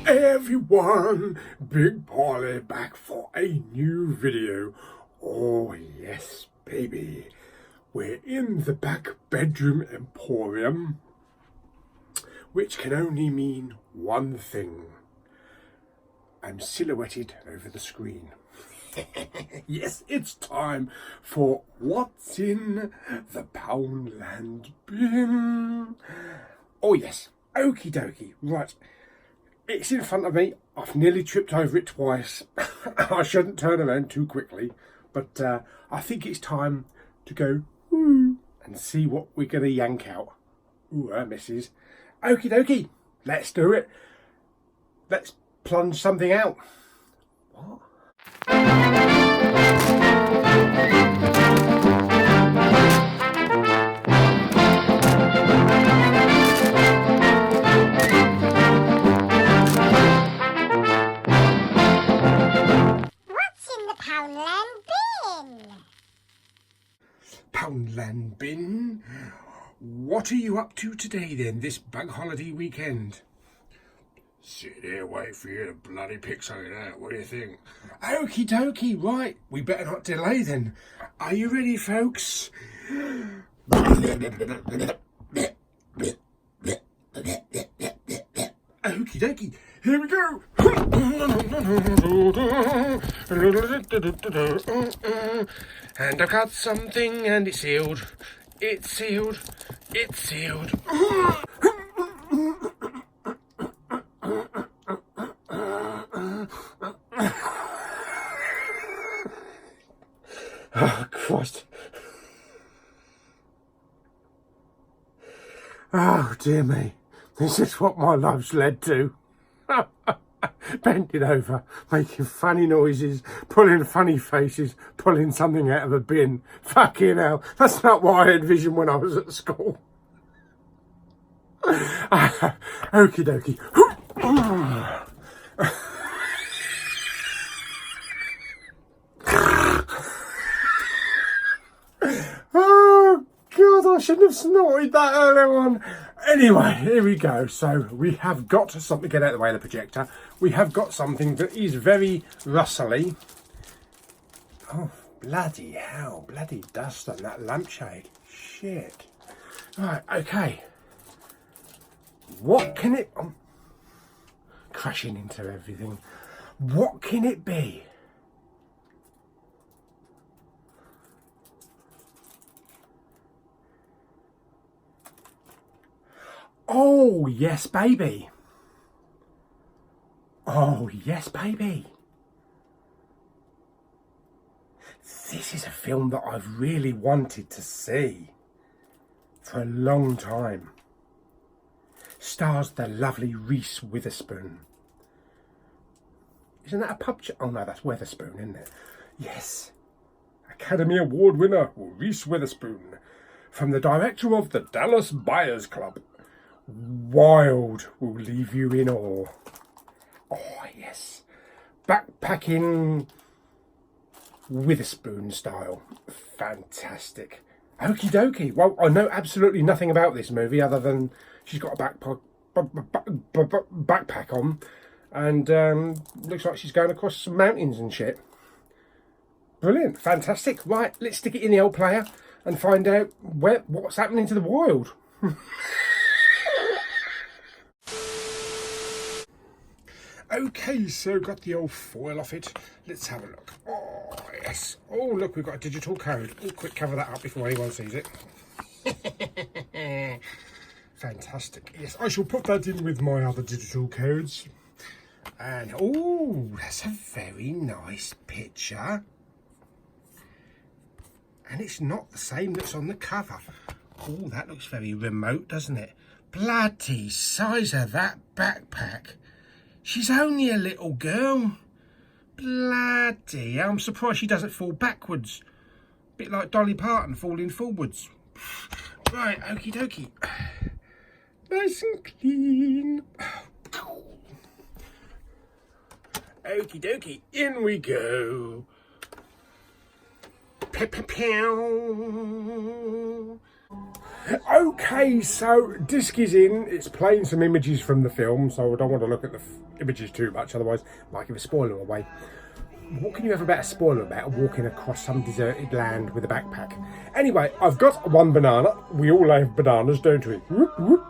Hey everyone, Big Pauly back for a new video. Oh yes, baby. We're in the back bedroom emporium, which can only mean one thing. I'm silhouetted over the screen. Yes, it's time for What's in the Poundland bin. Oh yes, okie dokie, right. It's in front of me. I've nearly tripped over it twice. I shouldn't turn around too quickly, but I think it's time to go ooh and see what we're going to yank out. Ooh, missus. Okie dokie, let's do it. Let's plunge something out. What? Poundland bin. Poundland bin? What are you up to today then, this bank holiday weekend? Sit there, wait for you to bloody pick something out. What do you think? Okie dokie, right. We better not delay then. Are you ready, folks? Okie dokie, here we go. And I've got something and it's sealed. It's sealed. It's sealed. Oh, Christ. Oh, dear me. This is what my life's led to. Bending over, making funny noises, pulling funny faces, pulling something out of a bin. Fucking hell, that's not what I envisioned when I was at school. Okie dokie. Oh, God, I shouldn't have snorted that earlier on. Anyway, here we go. So we have got something, get out of the way of the projector. We have got something that is very rustly. Oh, bloody hell, bloody dust on that lampshade. Shit. Right, okay. What can it... I'm crashing into everything. What can it be? Oh, yes, baby. Oh, yes, baby. This is a film that I've really wanted to see for a long time. Stars the lovely Reese Witherspoon. Isn't that a pub? Oh, no, that's Witherspoon, isn't it? Yes. Academy Award winner Reese Witherspoon, from the director of the Dallas Buyers Club. Wild will leave you in awe. Oh, yes. Backpacking Witherspoon style. Fantastic. Okie dokie. Well, I know absolutely nothing about this movie other than she's got a backpack on and looks like she's going across some mountains and shit. Brilliant. Fantastic. Right, let's stick it in the old player and find out what's happening to the wild. Okay, so got the old foil off it. Let's have a look. Oh, yes. Oh, look, we've got a digital code. Oh, quick, cover that up before anyone sees it. Fantastic. Yes, I shall put that in with my other digital codes. And, oh, that's a very nice picture. And it's not the same that's on the cover. Oh, that looks very remote, doesn't it? Bloody size of that backpack. She's only a little girl. Bloody, I'm surprised she doesn't fall backwards. Bit like Dolly Parton falling forwards. Right, okie dokie. Nice and clean. Okie dokie, in we go. Pew, pew, pew. Okay, so disc is in. It's playing some images from the film, so I don't want to look at the images too much, otherwise I might give a spoiler away. What can you have about a spoiler about walking across some deserted land with a backpack? Anyway, I've got one banana. We all have bananas, don't we? Whoop, whoop.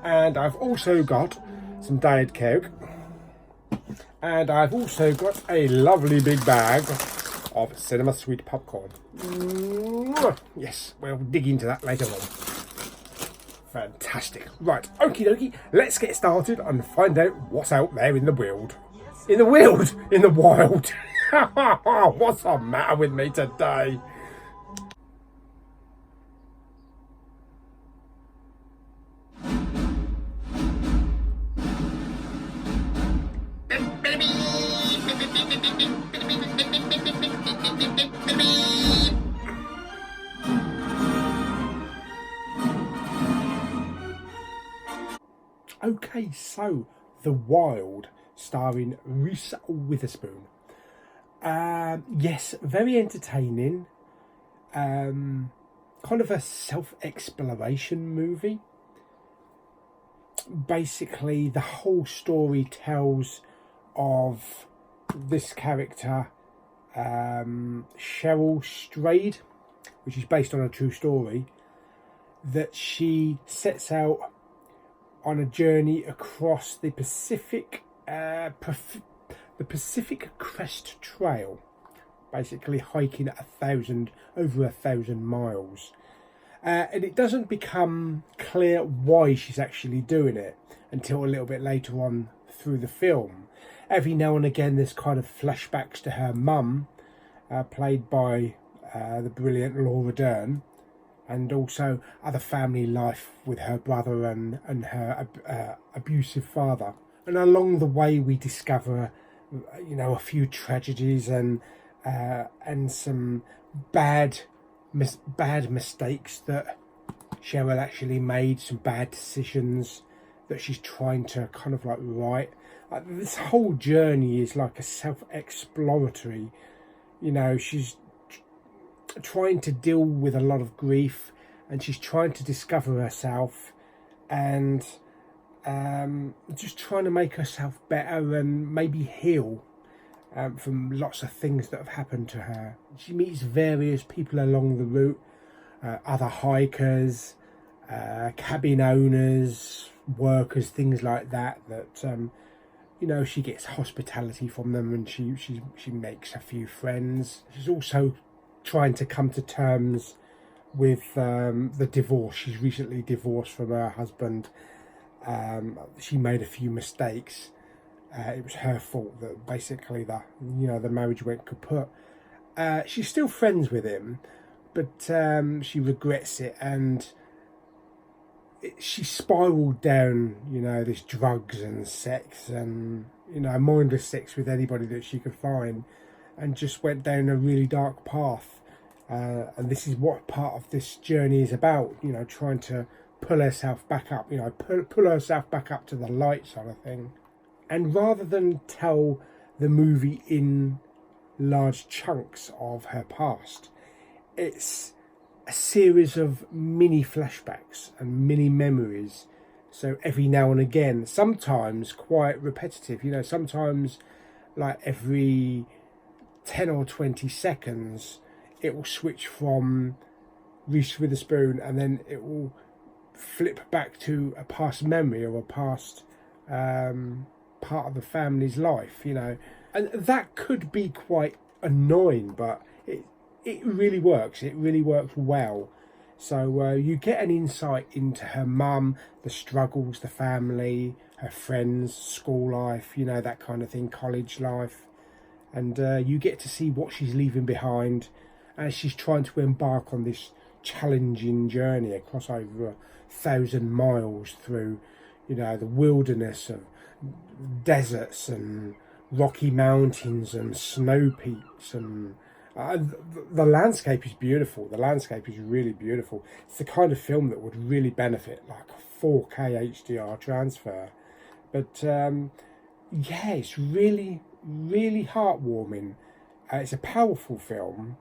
And I've also got some Diet Coke. And I've also got a lovely big bag of cinema sweet popcorn. Yes, we'll dig into that later on. Fantastic. Right, okie dokie, let's get started and find out what's out there in the wild. In the wild? In the wild. What's the matter with me today? Okay, so The Wild, starring Reese Witherspoon. Yes, very entertaining. Kind of a self-exploration movie. Basically, the whole story tells of this character, Cheryl Strayed, which is based on a true story, that she sets out on a journey across the Pacific Crest Trail, basically hiking over 1,000 miles. And it doesn't become clear why she's actually doing it until a little bit later on through the film. Every now and again there's kind of flashbacks to her mum, played by the brilliant Laura Dern, and also other family life with her brother and her abusive father. And along the way we discover, a few tragedies and some bad mistakes that Cheryl actually made, some bad decisions that she's trying to kind of like right. This whole journey is like a self-exploratory, she's trying to deal with a lot of grief, and she's trying to discover herself, and just trying to make herself better and maybe heal from lots of things that have happened to her. She meets various people along the route, other hikers, cabin owners, workers, things like that, she gets hospitality from them, and she makes a few friends. She's also trying to come to terms with the divorce. She's recently divorced from her husband. She made a few mistakes. It was her fault that basically the marriage went kaput. She's still friends with him, but she regrets it, and she spiraled down, this drugs and sex and, mindless sex with anybody that she could find, and just went down a really dark path. And this is what part of this journey is about, trying to pull herself back up, pull herself back up to the light sort of thing. And rather than tell the movie in large chunks of her past, it's a series of mini flashbacks and mini memories. So every now and again, sometimes quite repetitive, sometimes like every 10 or 20 seconds, it will switch from Reese Witherspoon, and then it will flip back to a past memory or a past part of the family's life, and that could be quite annoying, but it really works. It really works well. So you get an insight into her mum, the struggles, the family, her friends, school life, that kind of thing, college life. And you get to see what she's leaving behind as she's trying to embark on this challenging journey across over 1,000 miles through, the wilderness of deserts and rocky mountains and snow peaks, and the landscape is beautiful. The landscape is really beautiful. It's the kind of film that would really benefit like a 4K HDR transfer. But it's really, really heartwarming. It's a powerful film.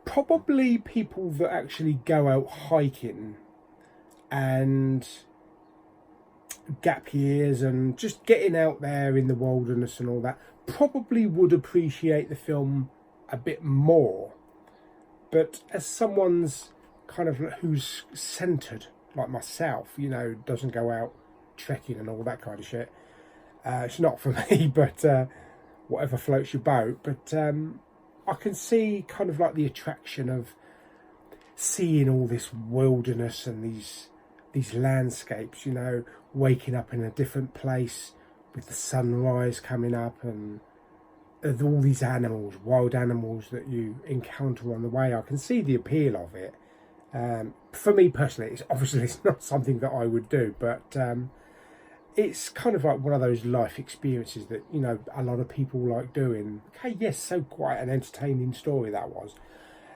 probably people that actually go out hiking and gap years and just getting out there in the wilderness and all that probably would appreciate the film a bit more. But as someone's kind of who's centered like myself, you know, doesn't go out trekking and all that kind of shit, it's not for me. But whatever floats your boat. But I can see kind of like the attraction of seeing all this wilderness and these landscapes, you know, waking up in a different place with the sunrise coming up, and all these animals, wild animals that you encounter on the way. I can see the appeal of it. For me personally, it's not something that I would do, but it's kind of like one of those life experiences that, you know, a lot of people like doing. Okay, yes, so quite an entertaining story that was.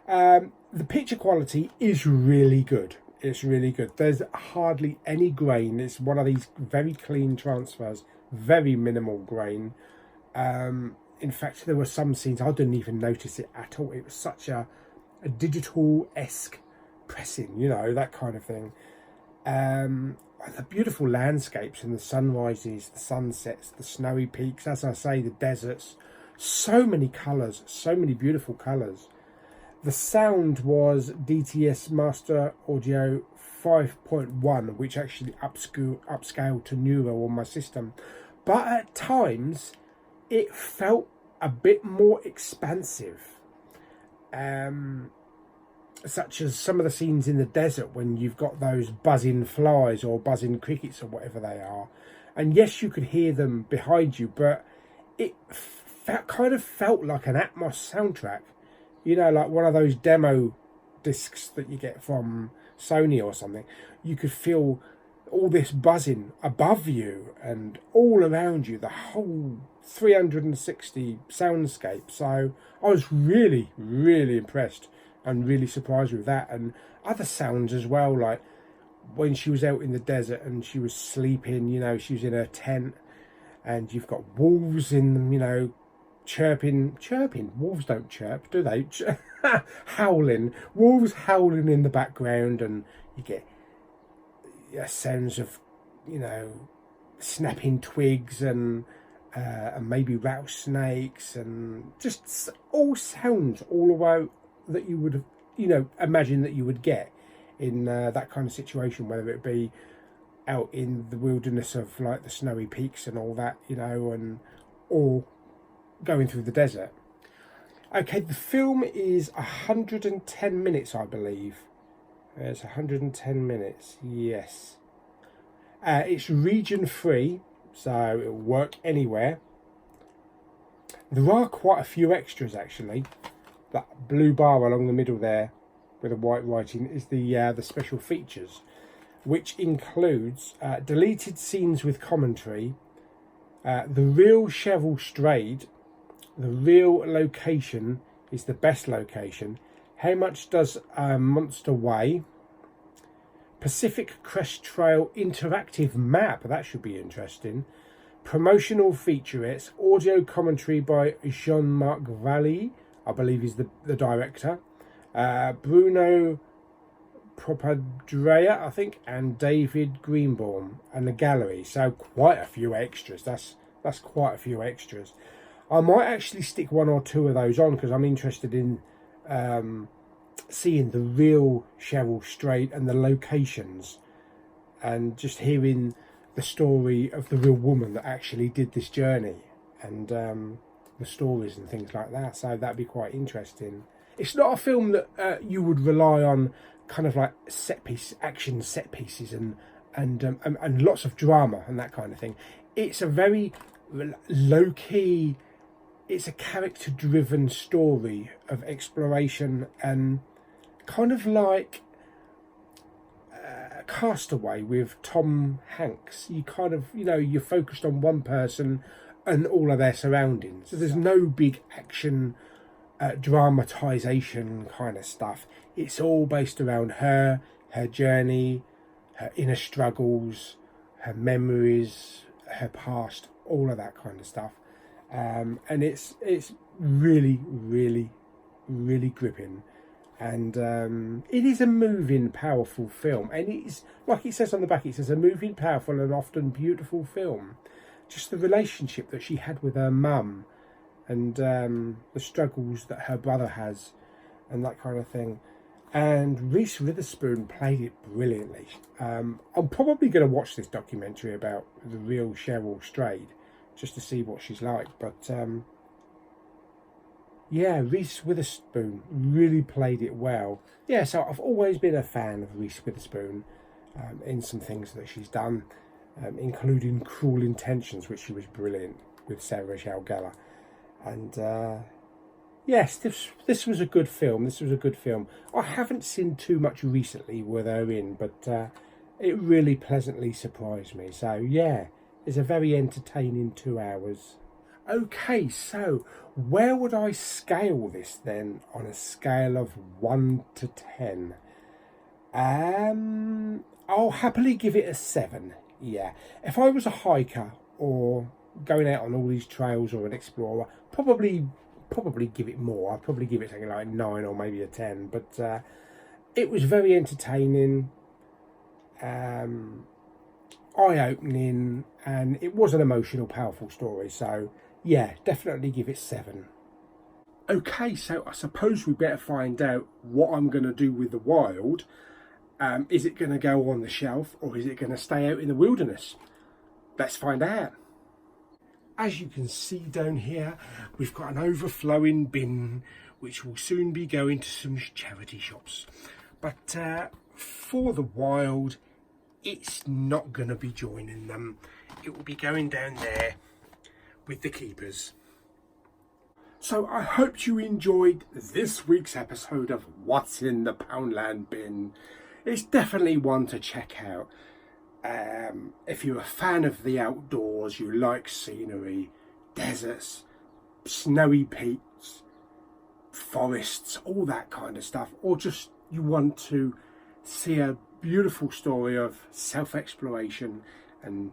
The picture quality is really good. It's really good. There's hardly any grain. It's one of these very clean transfers, very minimal grain. In fact, there were some scenes I didn't even notice it at all. It was such a digital-esque pressing, you know, that kind of thing. The beautiful landscapes and the sunrises, the sunsets, the snowy peaks, as I say, the deserts. So many colours, so many beautiful colours. The sound was DTS Master Audio 5.1, which actually upscaled to neuro on my system. But at times, it felt a bit more expansive. Such as some of the scenes in the desert when you've got those buzzing flies or buzzing crickets or whatever they are. And yes, you could hear them behind you, but it kind of felt like an Atmos soundtrack. You know, like one of those demo discs that you get from Sony or something. You could feel all this buzzing above you and all around you, the whole 360 soundscape. So I was really, really impressed and really surprised with that. And other sounds as well, like when she was out in the desert and she was sleeping, you know, she was in her tent and you've got wolves in them, you know, chirping. Wolves don't chirp, do they? Howling. Wolves howling in the background, and you get sounds of, you know, snapping twigs and maybe rattlesnakes, and just all sounds all about that you would, you know, imagine that you would get in that kind of situation, whether it be out in the wilderness of like the snowy peaks and all that, you know, and or going through the desert. Okay, the film is 110 minutes, I believe. It's 110 minutes, yes. It's region free, so it'll work anywhere. There are quite a few extras actually. That blue bar along the middle there with the white writing is the special features, which includes deleted scenes with commentary, the real Cheryl strayed, the real location is the best location, how much does a monster weigh, Pacific Crest Trail interactive map, that should be interesting, promotional featurettes, audio commentary by Jean-Marc Vallée, I believe he's the director, Bruno Propadrea, I think, and David Greenbaum, and the gallery. So quite a few extras. That's quite a few extras. I might actually stick one or two of those on because I'm interested in seeing the real Cheryl Strayed and the locations, and just hearing the story of the real woman that actually did this journey, and the stories and things like that. So that'd be quite interesting. It's not a film that you would rely on kind of like action set pieces and lots of drama and that kind of thing. It's a very low key, it's a character driven story of exploration, and kind of like Castaway with Tom Hanks. You kind of, you know, you're focused on one person and all of their surroundings. So there's no big action dramatization kind of stuff. It's all based around her journey, her inner struggles, her memories, her past, all of that kind of stuff. And it's really, really, really gripping. And it is a moving, powerful film. And it's, like it says on the back, it says a moving, powerful and often beautiful film. Just the relationship that she had with her mum and the struggles that her brother has and that kind of thing. And Reese Witherspoon played it brilliantly. I'm probably going to watch this documentary about the real Cheryl Strayed just to see what she's like. But yeah, Reese Witherspoon really played it well. Yeah, so I've always been a fan of Reese Witherspoon in some things that she's done, including Cruel Intentions, which she was brilliant with Sarah Michelle Gellar. And yes, this was a good film. This was a good film. I haven't seen too much recently with her in, but it really pleasantly surprised me. So yeah, it's a very entertaining 2 hours. Okay, so where would I scale this then on a scale of 1 to 10? I'll happily give it a 7. Yeah, if I was a hiker or going out on all these trails or an explorer, probably give it more. I'd probably give it something like 9 or maybe a 10. But it was very entertaining, eye-opening, and it was an emotional, powerful story. So yeah, definitely give it 7. Okay, so I suppose we better find out what I'm going to do with the wild. Is it going to go on the shelf or is it going to stay out in the wilderness? Let's find out. As you can see down here, we've got an overflowing bin which will soon be going to some charity shops. But for the wild, it's not going to be joining them. It will be going down there with the keepers. So I hope you enjoyed this week's episode of What's in the Poundland Bin. It's definitely one to check out. If you're a fan of the outdoors, you like scenery, deserts, snowy peaks, forests, all that kind of stuff, or just you want to see a beautiful story of self-exploration and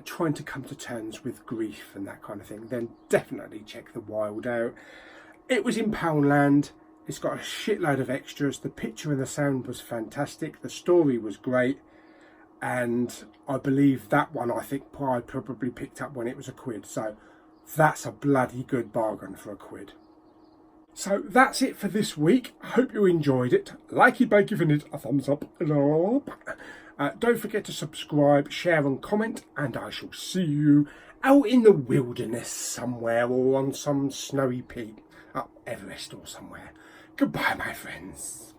trying to come to terms with grief and that kind of thing, then definitely check the wild out. It was in Poundland. It's got a shitload of extras. The picture and the sound was fantastic. The story was great. And I believe that one, I think I probably picked up when it was £1. So that's a bloody good bargain for £1. So that's it for this week. I hope you enjoyed it. Likey, bakey, if you need a thumbs up. Don't forget to subscribe, share and comment. And I shall see you out in the wilderness somewhere or on some snowy peak up Everest or somewhere. Goodbye, my friends.